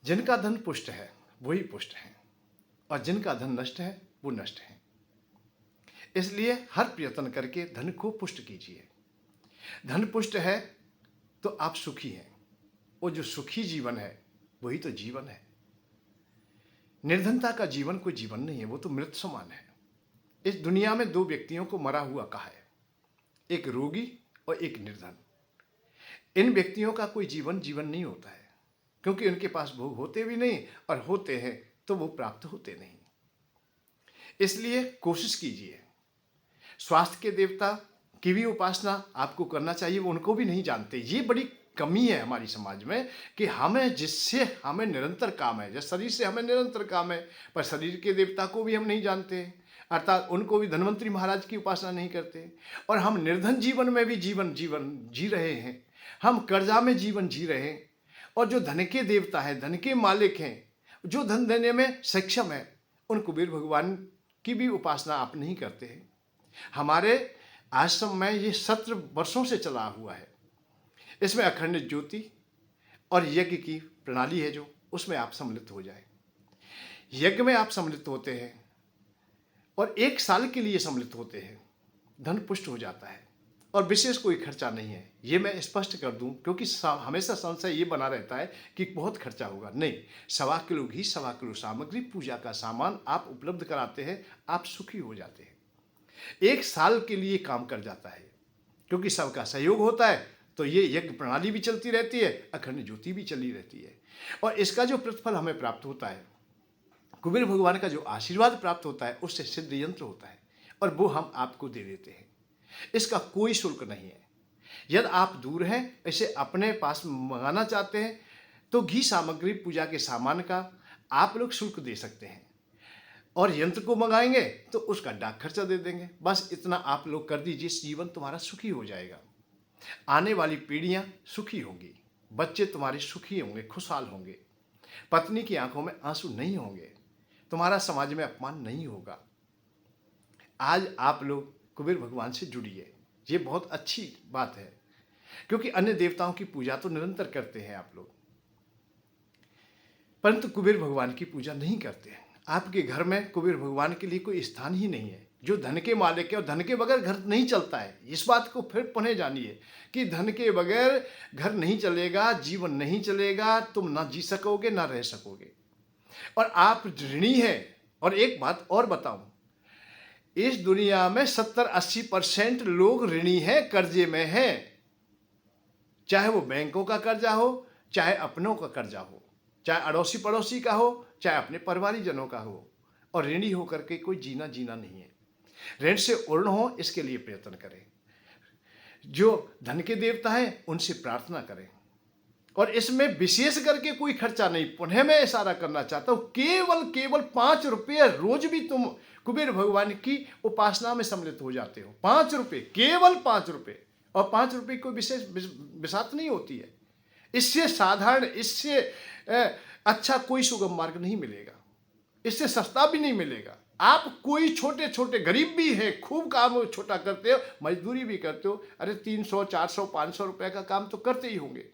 जिनका धन पुष्ट है वही पुष्ट है, और जिनका धन नष्ट है वो नष्ट है। इसलिए हर प्रयत्न करके धन को पुष्ट कीजिए। धन पुष्ट है तो आप सुखी हैं, और जो सुखी जीवन है वही तो जीवन है। निर्धनता का जीवन कोई जीवन नहीं है, वो तो मृत समान है। इस दुनिया में दो व्यक्तियों को मरा हुआ कहा है, एक रोगी और एक निर्धन। इन व्यक्तियों का कोई जीवन जीवन नहीं होता है, क्योंकि उनके पास भोग होते भी नहीं, और होते हैं तो वो प्राप्त होते नहीं। इसलिए कोशिश कीजिए। स्वास्थ्य के देवता की भी उपासना आपको करना चाहिए, वो उनको भी नहीं जानते। ये बड़ी कमी है हमारी समाज में कि जिससे हमें निरंतर काम है, जैसे शरीर से हमें निरंतर काम है, पर शरीर के देवता को भी हम नहीं जानते, अर्थात उनको भी धन्वंतरी महाराज की उपासना नहीं करते। और हम निर्धन जीवन में भी जीवन जी रहे हैं, हम कर्जा में जीवन जी रहे हैं। और जो धन के देवता है, धन के मालिक हैं, जो धन देने में सक्षम है, उन कुबेर भगवान की भी उपासना आप नहीं करते हैं। हमारे आश्रम में ये सत्र वर्षों से चला हुआ है। इसमें अखंड ज्योति और यज्ञ की प्रणाली है, जो उसमें आप सम्मिलित हो जाए। यज्ञ में आप सम्मिलित होते हैं और 1 साल के लिए सम्मिलित होते हैं, धन पुष्ट हो जाता है, और विशेष कोई खर्चा नहीं है। ये मैं स्पष्ट कर दूं, क्योंकि हमेशा संशय ये बना रहता है कि बहुत खर्चा होगा। नहीं, 1.25 किलो घी, 1.25 किलो सामग्री, पूजा का सामान आप उपलब्ध कराते हैं, आप सुखी हो जाते हैं। 1 साल के लिए काम कर जाता है, क्योंकि सबका सहयोग होता है, तो ये यज्ञ प्रणाली भी चलती रहती है, अखंड ज्योति भी चली रहती है। और इसका जो प्रतिफल हमें प्राप्त होता है, कुबेर भगवान का जो आशीर्वाद प्राप्त होता है, उससे सिद्ध यंत्र होता है, और वो हम आपको दे देते हैं। इसका कोई शुल्क नहीं है। यदि आप दूर हैं, इसे अपने पास मंगाना चाहते हैं, तो घी सामग्री, पूजा के सामान का आप लोग शुल्क दे सकते हैं, और यंत्र को मंगाएंगे तो उसका डाक खर्चा दे देंगे। बस इतना आप लोग कर दीजिए, जीवन तुम्हारा सुखी हो जाएगा। आने वाली पीढ़ियां सुखी होंगी, बच्चे तुम्हारे सुखी होंगे, खुशहाल होंगे, पत्नी की आंखों में आंसू नहीं होंगे, तुम्हारा समाज में अपमान नहीं होगा। आज आप लोग कुबेर भगवान से जुड़िए, ये बहुत अच्छी बात है, क्योंकि अन्य देवताओं की पूजा तो निरंतर करते हैं आप लोग, परंतु कुबेर भगवान की पूजा नहीं करते हैं। आपके घर में कुबेर भगवान के लिए कोई स्थान ही नहीं है, जो धन के मालिक है, और धन के बगैर घर नहीं चलता है। इस बात को फिर पुनः जानिए कि धन के बगैर घर नहीं चलेगा, जीवन नहीं चलेगा, तुम ना जी सकोगे ना रह सकोगे, और आप ऋणी हैं। और एक बात और बताऊं, इस दुनिया में 70-80% लोग ऋणी हैं, कर्जे में हैं। चाहे वो बैंकों का कर्जा हो, चाहे अपनों का कर्जा हो, चाहे अड़ोसी पड़ोसी का हो, चाहे अपने परिवारीजनों का हो, और ऋणी होकर के कोई जीना नहीं है। ऋण से उर्ण हो, इसके लिए प्रयत्न करें। जो धन के देवता हैं उनसे प्रार्थना करें, और इसमें विशेष करके कोई खर्चा नहीं। पुनः मैं इशारा करना चाहता हूं, केवल 5 रुपये रोज भी तुम कुबेर भगवान की उपासना में सम्मिलित हो जाते हो। 5 रुपये, केवल 5 रुपये, और 5 रुपये कोई विशेष बिसात नहीं होती है। इससे साधारण, इससे अच्छा कोई सुगम मार्ग नहीं मिलेगा, इससे सस्ता भी नहीं मिलेगा। आप कोई छोटे छोटे गरीब भी है, खूब काम छोटा करते हो, मजदूरी भी करते हो, अरे 300, 400, 500 रुपए का काम तो करते ही होंगे।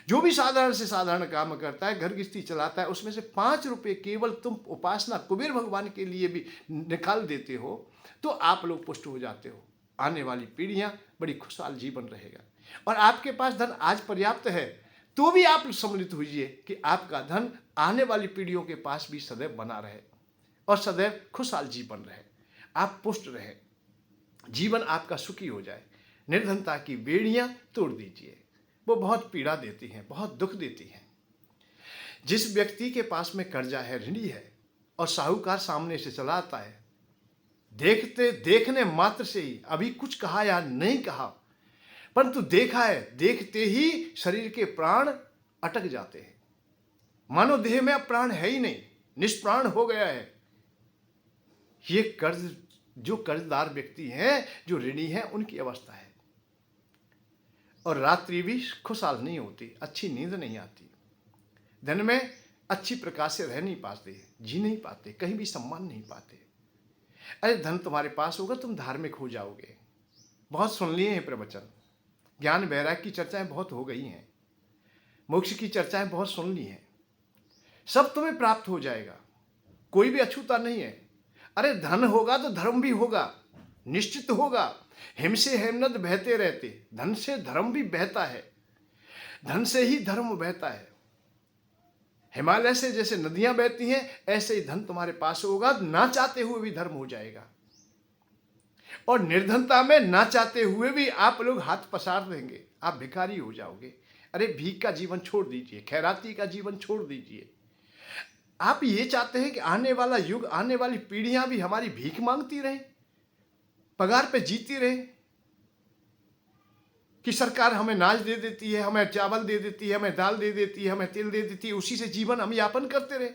जो भी साधारण से साधारण काम करता है, घर गृहस्थी चलाता है, उसमें से 5 रुपये केवल तुम उपासना कुबेर भगवान के लिए भी निकाल देते हो, तो आप लोग पुष्ट हो जाते हो। आने वाली पीढ़ियां बड़ी खुशहाल जीवन रहेगा। और आपके पास धन आज पर्याप्त है, तो भी आप सम्मिलित होइए कि आपका धन आने वाली पीढ़ियों के पास भी सदैव बना रहे, और सदैव खुशहाल जीवन रहे, आप पुष्ट रहे, जीवन आपका सुखी हो जाए। निर्धनता की बेड़ियां तोड़ दीजिए, वो बहुत पीड़ा देती हैं, बहुत दुख देती हैं। जिस व्यक्ति के पास में कर्जा है, ऋणी है, और साहूकार सामने से चला आता है, देखने मात्र से ही, अभी कुछ कहा या नहीं कहा, परंतु देखा है, देखते ही शरीर के प्राण अटक जाते हैं, मानो देह में अब प्राण है ही नहीं, निष्प्राण हो गया है। ये जो कर्जदार व्यक्ति हैं, जो ऋणी हैं, उनकी अवस्था है। और रात्रि भी खुशहाल नहीं होती, अच्छी नींद नहीं आती, दिन में अच्छी प्रकार से रह नहीं पाते, जी नहीं पाते, कहीं भी सम्मान नहीं पाते। अरे धन तुम्हारे पास होगा, तुम धार्मिक हो जाओगे। बहुत सुन लिए हैं प्रवचन, ज्ञान वैराग्य की चर्चाएं बहुत हो गई हैं, मोक्ष की चर्चाएं बहुत सुन ली हैं, सब तुम्हें प्राप्त हो जाएगा, कोई भी अछूता नहीं है। अरे धन होगा तो धर्म भी होगा, निश्चित होगा। हिम से हेमनद बहते रहते, धन से धर्म भी बहता है, धन से ही धर्म बहता है। हिमालय से जैसे नदियां बहती हैं, ऐसे ही धन तुम्हारे पास होगा, ना चाहते हुए भी धर्म हो जाएगा। और निर्धनता में ना चाहते हुए भी आप लोग हाथ पसार देंगे, आप भिखारी हो जाओगे। अरे भीख का जीवन छोड़ दीजिए, खैराती का जीवन छोड़ दीजिए। आप ये चाहते हैं कि आने वाला युग, आने वाली पीढ़ियां भी हमारी भीख मांगती रहें, पगार पे जीती रहे, कि सरकार हमें अनाज दे देती है, हमें चावल दे देती है, हमें दाल दे देती है, हमें तेल दे देती है, उसी से जीवन हम यापन करते रहे।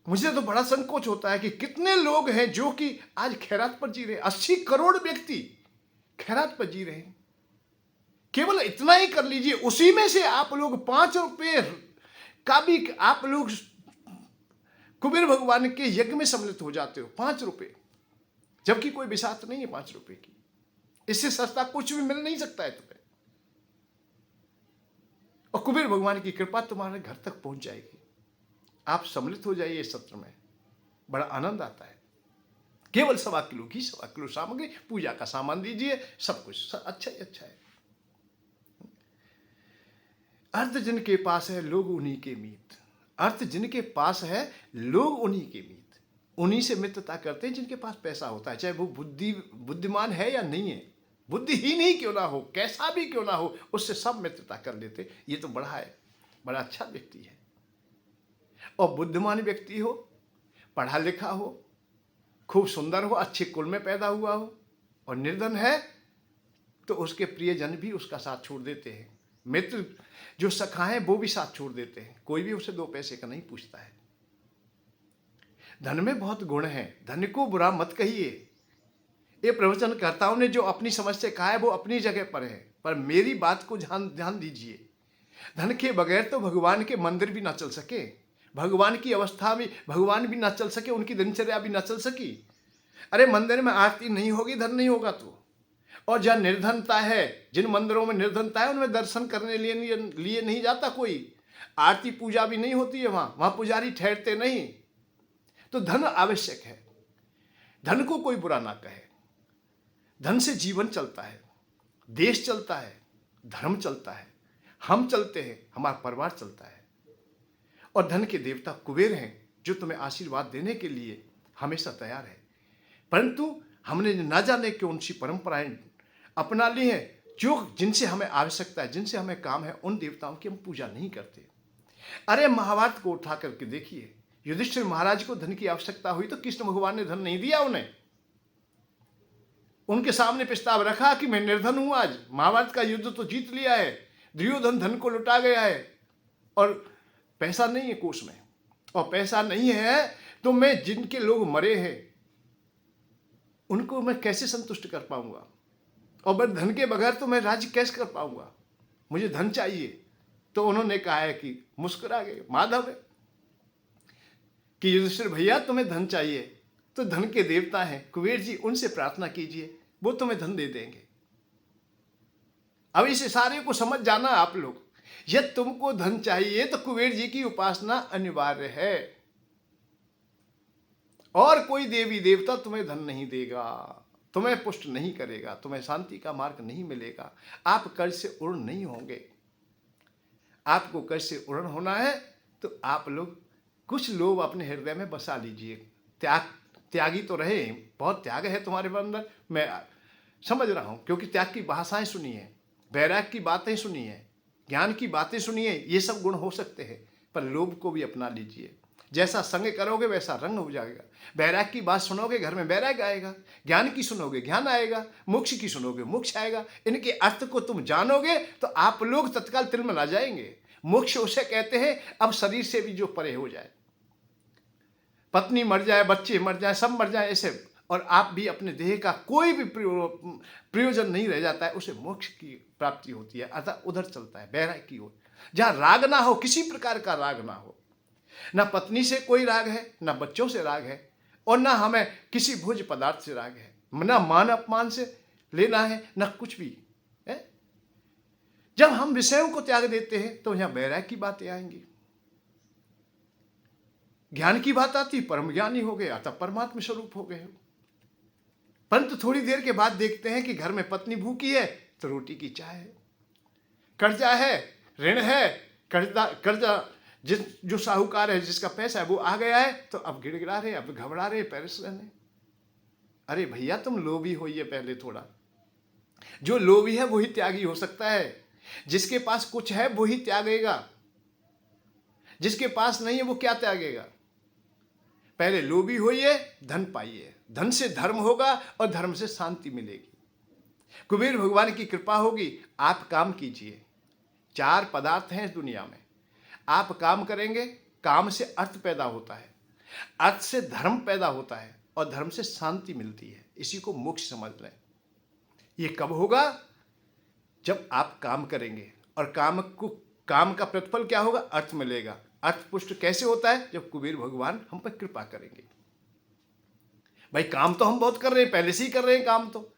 मुझे तो बड़ा संकोच होता है कि कितने लोग हैं जो कि आज खैरात पर जी रहे हैं। 80 करोड़ व्यक्ति खैरात पर जी रहे हैं। केवल इतना ही कर लीजिए, उसी में से आप लोग 5 रुपए का भी आप लोग कुबेर भगवान के यज्ञ में सम्मिलित हो जाते हो। 5 रुपए, जबकि कोई बिसात नहीं है 5 रुपए की। इससे सस्ता कुछ भी मिल नहीं सकता है तुम्हें। और कुबेर भगवान की कृपा तुम्हारे घर तक पहुंच जाएगी। आप सम्मिलित हो जाइए इस सत्र में, बड़ा आनंद आता है। केवल 1.25 किलो घी, 1.25 किलो सामग्री, पूजा का सामान दीजिए, सब कुछ अच्छा ही अच्छा है। अर्थ जिनके पास है लोग उन्हीं के मीत, अर्थ जिनके पास है लोग उन्हीं के मीत। उन्हीं से मित्रता करते हैं जिनके पास पैसा होता है, चाहे वो बुद्धिमान है या नहीं है, बुद्धिहीन ही क्यों ना हो, कैसा भी क्यों ना हो, उससे सब मित्रता कर लेते। ये तो बड़ा है, बड़ा अच्छा व्यक्ति है। और बुद्धिमान व्यक्ति हो, पढ़ा लिखा हो, खूब सुंदर हो, अच्छे कुल में पैदा हुआ हो, और निर्धन है तो उसके प्रियजन भी उसका साथ छोड़ देते हैं। मित्र जो सखा है वो भी साथ छोड़ देते हैं। कोई भी उसे 2 पैसे का नहीं पूछता है। धन में बहुत गुण है, धन को बुरा मत कहिए। ये प्रवचनकर्ताओं ने जो अपनी समझ से कहा है वो अपनी जगह पर है, पर मेरी बात को ध्यान दीजिए। धन के बगैर तो भगवान के मंदिर भी ना चल सके, भगवान की अवस्था में भगवान भी ना चल सके, उनकी दिनचर्या भी ना चल सकी। अरे मंदिर में आरती नहीं होगी, धन नहीं होगा तो। और जहाँ निर्धनता है, जिन मंदिरों में निर्धनता है, उनमें दर्शन करने लिए नहीं जाता कोई, आरती पूजा भी नहीं होती है वहाँ पुजारी ठहरते नहीं। तो धन आवश्यक है, धन को कोई बुरा ना कहे। धन से जीवन चलता है, देश चलता है, धर्म चलता है, हम चलते हैं, हमारा परिवार चलता है। और धन के देवता कुबेर हैं, जो तुम्हें आशीर्वाद देने के लिए हमेशा तैयार है। परंतु हमने न जाने क्यों उनकी परंपराएं अपना ली हैं, जो जिनसे हमें आवश्यकता है, जिनसे हमें काम है, उन देवताओं की हम पूजा नहीं करते। अरे महाभारत को उठा करके देखिए, युधिष्ठिर महाराज को धन की आवश्यकता हुई तो कृष्ण भगवान ने धन नहीं दिया उन्हें। उनके सामने प्रस्ताव रखा कि मैं निर्धन हूं, आज महाभारत का युद्ध तो जीत लिया है, दुर्योधन धन को लुटा गया है और पैसा नहीं है कोष में, और पैसा नहीं है तो मैं जिनके लोग मरे हैं उनको मैं कैसे संतुष्ट कर पाऊंगा, और मैं धन के बगैर तो मैं राज्य कैसे कर पाऊंगा, मुझे धन चाहिए। तो उन्होंने कहा है कि मुस्कुरा गए माधव है कि युधिष्ठिर भैया तुम्हें धन चाहिए तो धन के देवता हैं कुबेर जी, उनसे प्रार्थना कीजिए, वो तुम्हें धन दे देंगे। अब इस इशारे को समझ जाना आप लोग, यदि तुमको धन चाहिए तो कुबेर जी की उपासना अनिवार्य है, और कोई देवी देवता तुम्हें धन नहीं देगा, तुम्हें पुष्ट नहीं करेगा, तुम्हें शांति का मार्ग नहीं मिलेगा, आप कर्ज से उर्ण नहीं होंगे। आपको कर्ज से उर्ण होना है तो आप लोग कुछ लोग अपने हृदय में बसा लीजिए। त्यागी तो रहे, बहुत त्याग है तुम्हारे अंदर, मैं समझ रहा हूँ, क्योंकि त्याग की भाषाएं सुनी है, वैराग की बातें सुनी है, ज्ञान की बातें सुनी है, ये सब गुण हो सकते हैं। पर लोभ को भी अपना लीजिए, जैसा संग करोगे वैसा रंग हो जाएगा। वैराग की बात सुनोगे घर में वैराग आएगा, ज्ञान की सुनोगे ज्ञान आएगा, मोक्ष की सुनोगे मोक्ष आएगा। इनके अर्थ को तुम जानोगे तो आप लोग तत्काल तिलमिला जाएंगे। मोक्ष उसे कहते हैं अब शरीर से भी जो परे हो जाए, पत्नी मर जाए, बच्चे मर जाए, सब मर जाए ऐसे, और आप भी अपने देह का कोई भी प्रयोजन नहीं रह जाता है, उसे मोक्ष की प्राप्ति होती है। अर्थात उधर चलता है वैराग की ओर, जहाँ राग ना हो, किसी प्रकार का राग ना हो, ना पत्नी से कोई राग है, ना बच्चों से राग है, और ना हमें किसी भोज्य पदार्थ से राग है, ना मान अपमान से लेना है, ना कुछ भी है। जब हम विषयों को त्याग देते हैं तो यहाँ वैराग की बातें आएंगी। ज्ञान की बात आती, परम ज्ञानी हो गए, अतः परमात्मा स्वरूप हो गए हो। परंतु थोड़ी देर के बाद देखते हैं कि घर में पत्नी भूखी है तो रोटी की चाय है, कर्जा है, ऋण है, कर्जा जो साहूकार है, जिसका पैसा है वो आ गया है, तो अब गिड़गिड़ा रहे, अब घबरा रहे, परेशान है। अरे भैया तुम लोभी होइए पहले थोड़ा। जो लोभी है वही त्यागी हो सकता है। जिसके पास कुछ है वही त्यागेगा, जिसके पास नहीं है वो क्या त्यागेगा। पहले लोभी होइए, धन पाइए, धन से धर्म होगा और धर्म से शांति मिलेगी, कुबेर भगवान की कृपा होगी। आप काम कीजिए। 4 पदार्थ हैं इस दुनिया में, आप काम करेंगे, काम से अर्थ पैदा होता है, अर्थ से धर्म पैदा होता है और धर्म से शांति मिलती है। इसी को मोक्ष समझ लें। ये कब होगा? जब आप काम करेंगे, और काम का प्रतिफल क्या होगा? अर्थ मिलेगा। अर्थ पुष्ट कैसे होता है? जब कुबेर भगवान हम पर कृपा करेंगे। भाई काम तो हम बहुत कर रहे हैं, पहले से ही कर रहे हैं काम तो,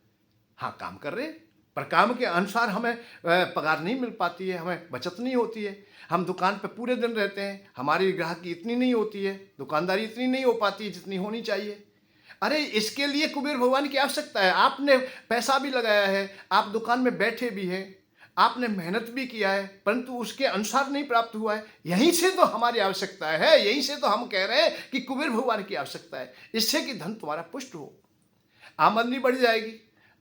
हाँ काम कर रहे हैं, पर काम के अनुसार हमें पगार नहीं मिल पाती है, हमें बचत नहीं होती है। हम दुकान पे पूरे दिन रहते हैं, हमारी ग्राहकी इतनी नहीं होती है, दुकानदारी इतनी नहीं हो पाती है जितनी होनी चाहिए। अरे इसके लिए कुबेर भगवान की आवश्यकता है। आपने पैसा भी लगाया है, आप दुकान में बैठे भी हैं, आपने मेहनत भी किया है, परंतु उसके अनुसार नहीं प्राप्त हुआ है। यहीं से तो हमारी आवश्यकता है, यहीं से तो हम कह रहे हैं कि कुबेर भगवान की आवश्यकता है, इससे कि धन तुम्हारा पुष्ट हो, आमदनी बढ़ जाएगी,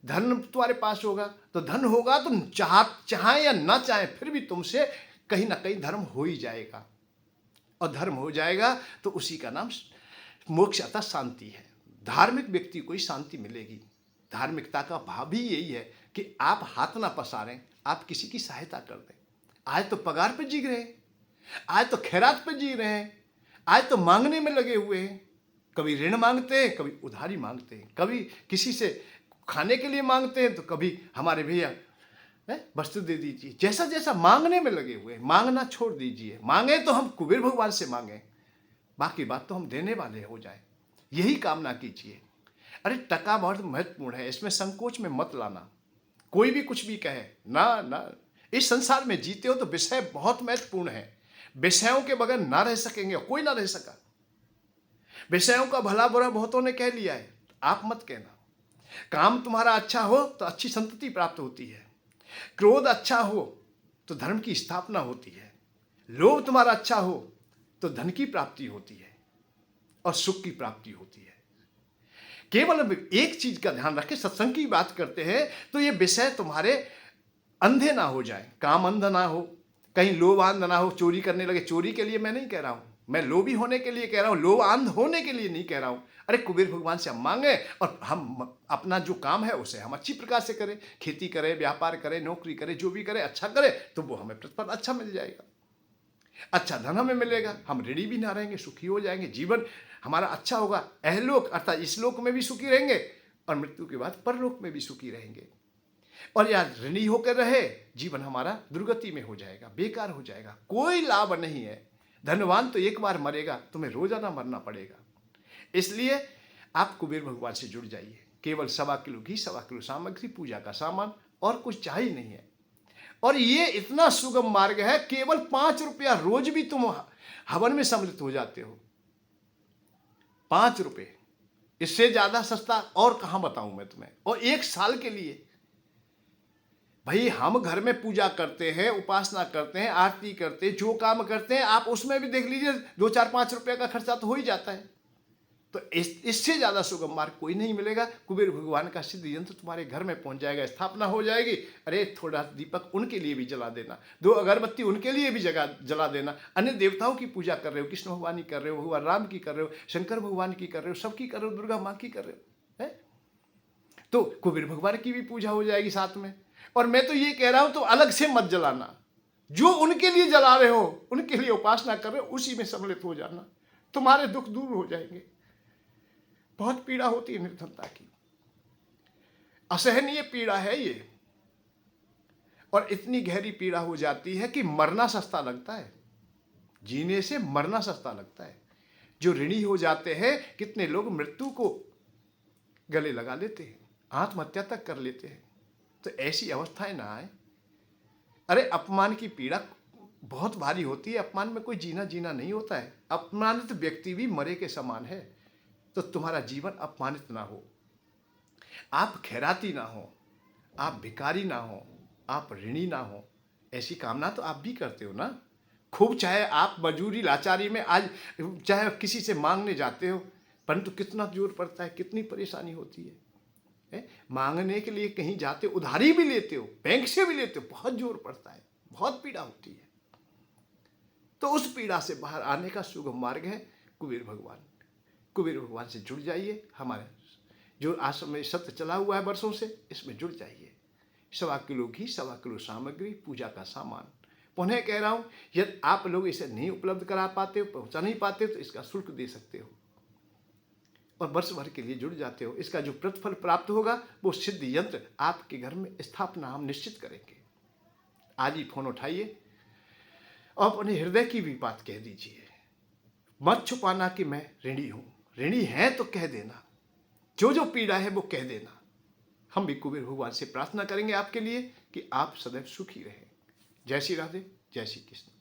धन तुम्हारे पास होगा। तो धन होगा तो चाहे या ना चाहे फिर भी तुमसे कहीं ना कहीं धर्म हो ही जाएगा, और धर्म हो जाएगा तो उसी का नाम मोक्ष अर्थात शांति है। धार्मिक व्यक्ति को ही शांति मिलेगी। धार्मिकता का भाव भी यही है कि आप हाथ ना पसारें, आप किसी की सहायता कर दें। आज तो पगार पे जी रहे हैं, आज तो खैरात पे जी रहे हैं, आज तो मांगने में लगे हुए हैं। कभी ऋण मांगते हैं, कभी उधारी मांगते हैं, कभी किसी से खाने के लिए मांगते हैं, तो कभी हमारे भैया वस्तु दे दीजिए। जैसा जैसा मांगने में लगे हुए हैं, मांगना छोड़ दीजिए। मांगे तो हम कुबेर भगवान से मांगे, बाकी बात तो हम देने वाले हो जाए, यही कामना कीजिए। अरे टका बहुत महत्वपूर्ण है, इसमें संकोच में मत लाना। कोई भी कुछ भी कहे ना ना, इस संसार में जीते हो तो विषय बहुत महत्वपूर्ण है। विषयों के बगैर ना रह सकेंगे, कोई ना रह सका। विषयों का भला बुरा बहुतों ने कह लिया है, आप मत कहना। काम तुम्हारा अच्छा हो तो अच्छी संतति प्राप्त होती है, क्रोध अच्छा हो तो धर्म की स्थापना होती है, लोभ तुम्हारा अच्छा हो तो धन की प्राप्ति होती है और सुख की प्राप्ति होती है। केवल एक चीज का ध्यान रखें, सत्संग की बात करते हैं तो ये विषय तुम्हारे अंधे ना हो जाए, काम अंधा ना हो, कहीं लोभ अंध ना हो, चोरी करने लगे। चोरी के लिए मैं नहीं कह रहा हूं, मैं लोभी होने के लिए कह रहा हूं, लोभ अंध होने के लिए नहीं कह रहा हूं। अरे कुबेर भगवान से हम मांगे और हम अपना जो काम है उसे हम अच्छी प्रकार से करें, खेती करें, व्यापार करें, नौकरी करें, जो भी करें अच्छा करें, तो वो हमें प्रतिफल अच्छा मिल जाएगा, अच्छा धन हमें मिलेगा, हम ऋणी भी ना रहेंगे, सुखी हो जाएंगे, जीवन हमारा अच्छा होगा। अहलोक अर्थात इस लोक में भी सुखी रहेंगे और मृत्यु के बाद परलोक में भी सुखी रहेंगे। और यार ऋणी होकर रहे, जीवन हमारा दुर्गति में हो जाएगा, बेकार हो जाएगा, कोई लाभ नहीं है। धनवान तो एक बार मरेगा, तुम्हें रोजाना मरना पड़ेगा। इसलिए आप कुबेर भगवान से जुड़ जाइए। केवल 1.25 किलो घी, 1.25 किलो सामग्री, पूजा का सामान, और कुछ चाहिए नहीं है। और ये इतना सुगम मार्ग है, केवल 5 रुपया रोज भी तुम हवन में सम्मिलित हो जाते हो। 5 रुपये, इससे ज्यादा सस्ता और कहां बताऊं मैं तुम्हें। और 1 साल के लिए भाई, हम घर में पूजा करते हैं, उपासना करते हैं, आरती करते हैं, जो काम करते हैं, आप उसमें भी देख लीजिए 2, 4, 5 रुपये का खर्चा तो हो ही जाता है। तो इससे ज्यादा सुगम मार्ग कोई नहीं मिलेगा। कुबेर भगवान का सिद्ध यंत्र तुम्हारे घर में पहुंच जाएगा, स्थापना हो जाएगी। अरे थोड़ा दीपक उनके लिए भी जला देना, 2 अगरबत्ती उनके लिए भी जला देना। अन्य देवताओं की पूजा कर रहे हो, कृष्ण भगवान की कर रहे हो, भगवान राम की कर रहे हो, शंकर भगवान की कर रहे हो, सबकी कर रहे हो, दुर्गा माँ की कर रहे हो, है? तो कुबेर भगवान की भी पूजा हो जाएगी साथ में। और मैं तो ये कह रहा हूं, तो अलग से मत जलाना, जो उनके लिए जला रहे हो, उनके लिए उपासना कर रहे हो, उसी में सम्मिलित हो जाना, तुम्हारे दुख दूर हो जाएंगे। बहुत पीड़ा होती है निर्धनता की, असहनीय पीड़ा है ये, और इतनी गहरी पीड़ा हो जाती है कि मरना सस्ता लगता है, जीने से मरना सस्ता लगता है। जो ऋणी हो जाते हैं, कितने लोग मृत्यु को गले लगा लेते हैं, आत्महत्या तक कर लेते हैं। तो ऐसी अवस्थाएं ना आए। अरे अपमान की पीड़ा बहुत भारी होती है। अपमान में कोई जीना जीना नहीं होता है। अपमानित व्यक्ति भी मरे के समान है। तो तुम्हारा जीवन अपमानित ना हो, आप खैराती ना हो, आप भिखारी ना हो, आप ऋणी ना हो, ऐसी कामना तो आप भी करते हो ना। खूब चाहे आप मजूरी लाचारी में आज चाहे किसी से मांगने जाते हो, परंतु कितना जोर पड़ता है, कितनी परेशानी होती है? मांगने के लिए कहीं जाते हो, उधारी भी लेते हो, बैंक से भी लेते हो, बहुत जोर पड़ता है, बहुत पीड़ा होती है। तो उस पीड़ा से बाहर आने का सुगम मार्ग है कुबेर भगवान। कुबेर भगवान से जुड़ जाइए। हमारे जो आश्रम में सत्य चला हुआ है वर्षों से, इसमें जुड़ जाइए। 1.25 किलो घी, 1.25 किलो सामग्री, पूजा का सामान। पुनः कह रहा हूँ, यदि आप लोग इसे नहीं उपलब्ध करा पाते हो, पहुँचा नहीं पाते हो, तो इसका शुल्क दे सकते हो और वर्ष भर के लिए जुड़ जाते हो। इसका जो प्रतिफल प्राप्त होगा वो सिद्ध यंत्र आपके घर में स्थापना हम निश्चित करेंगे। आज ही फोन उठाइए और अपने हृदय की भी बात कह दीजिए। मत छुपाना कि मैं ऋणी हूँ। ऋणी है तो कह देना, जो जो पीड़ा है वो कह देना। हम भी कुबेर भगवान से प्रार्थना करेंगे आपके लिए कि आप सदैव सुखी रहें। जय श्री राधे, जय श्री कृष्ण।